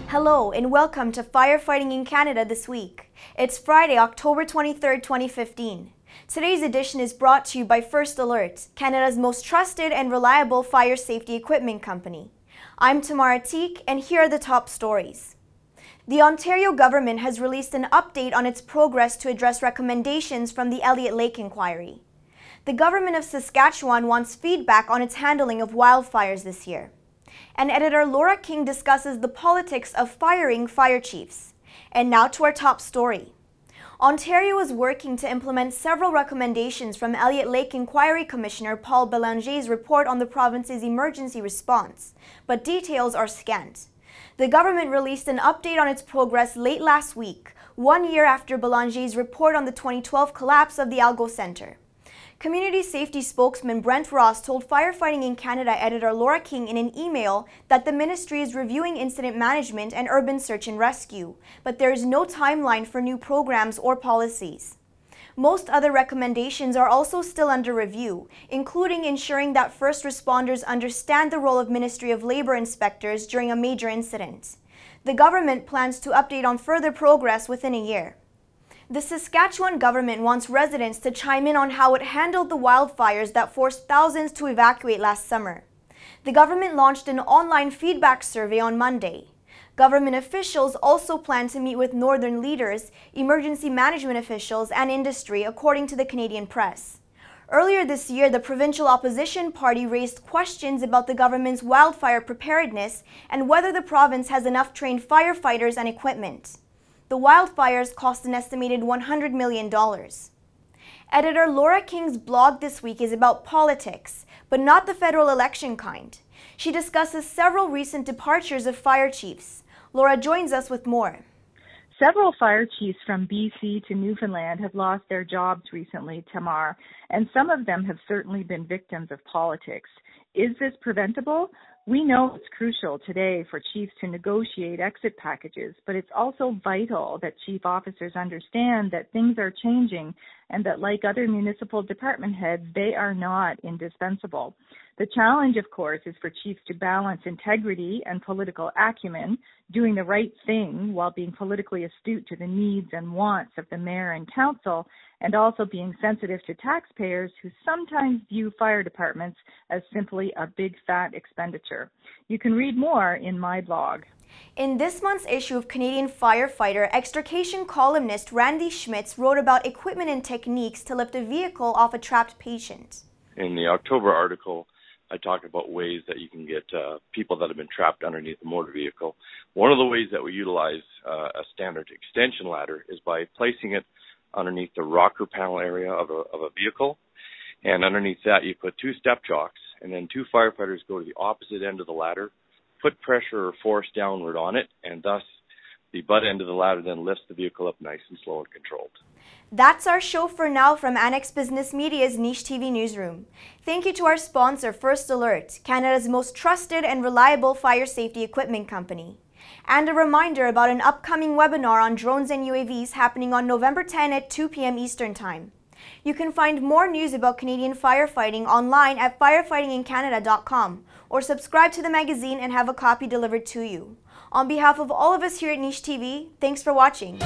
Hello and welcome to Firefighting in Canada this week. It's Friday, October 23, 2015. Today's edition is brought to you by First Alert, Canada's most trusted and reliable fire safety equipment company. I'm Tamar Atik, and here are the top stories. The Ontario government has released an update on its progress to address recommendations from the Elliot Lake inquiry. The government of Saskatchewan wants feedback on its handling of wildfires this year. And editor Laura King discusses the politics of firing fire chiefs. And now to our top story. Ontario is working to implement several recommendations from Elliot Lake Inquiry Commissioner Paul Bélanger's report on the province's emergency response, but details are scant. The government released an update on its progress late last week, 1 year after Bélanger's report on the 2012 collapse of the Algo Centre. Community safety spokesman Brent Ross told Firefighting in Canada editor Laura King in an email that the ministry is reviewing incident management and urban search and rescue, but there is no timeline for new programs or policies. Most other recommendations are also still under review, including ensuring that first responders understand the role of Ministry of Labour inspectors during a major incident. The government plans to update on further progress within a year. The Saskatchewan government wants residents to chime in on how it handled the wildfires that forced thousands to evacuate last summer. The government launched an online feedback survey on Monday. Government officials also plan to meet with northern leaders, emergency management officials, and industry, according to the Canadian press. Earlier this year, the provincial opposition party raised questions about the government's wildfire preparedness and whether the province has enough trained firefighters and equipment. The wildfires cost an estimated $100 million. Editor Laura King's blog this week is about politics, but not the federal election kind. She discusses several recent departures of fire chiefs. Laura joins us with more. Several fire chiefs from BC to Newfoundland have lost their jobs recently, Tamar, and some of them have certainly been victims of politics. Is this preventable? We know it's crucial today for chiefs to negotiate exit packages, but it's also vital that chief officers understand that things are changing and that, like other municipal department heads, they are not indispensable. The challenge, of course, is for chiefs to balance integrity and political acumen, doing the right thing while being politically astute to the needs and wants of the mayor and council, and also being sensitive to taxpayers who sometimes view fire departments as simply a big fat expenditure. You can read more in my blog. In this month's issue of Canadian Firefighter, extrication columnist Randy Schmitz wrote about equipment and techniques to lift a vehicle off a trapped patient. In the October article, I talked about ways that you can get people that have been trapped underneath a motor vehicle. One of the ways that we utilize a standard extension ladder is by placing it underneath the rocker panel area of a vehicle. And underneath that, you put two step chocks, and then two firefighters go to the opposite end of the ladder, put pressure or force downward on it, and thus the butt end of the ladder then lifts the vehicle up nice and slow and controlled. That's our show for now from Annex Business Media's Niche TV newsroom. Thank you to our sponsor, First Alert, Canada's most trusted and reliable fire safety equipment company. And a reminder about an upcoming webinar on drones and UAVs happening on November 10 at 2 p.m. Eastern Time. You can find more news about Canadian firefighting online at firefightingincanada.com or subscribe to the magazine and have a copy delivered to you. On behalf of all of us here at Niche TV, thanks for watching.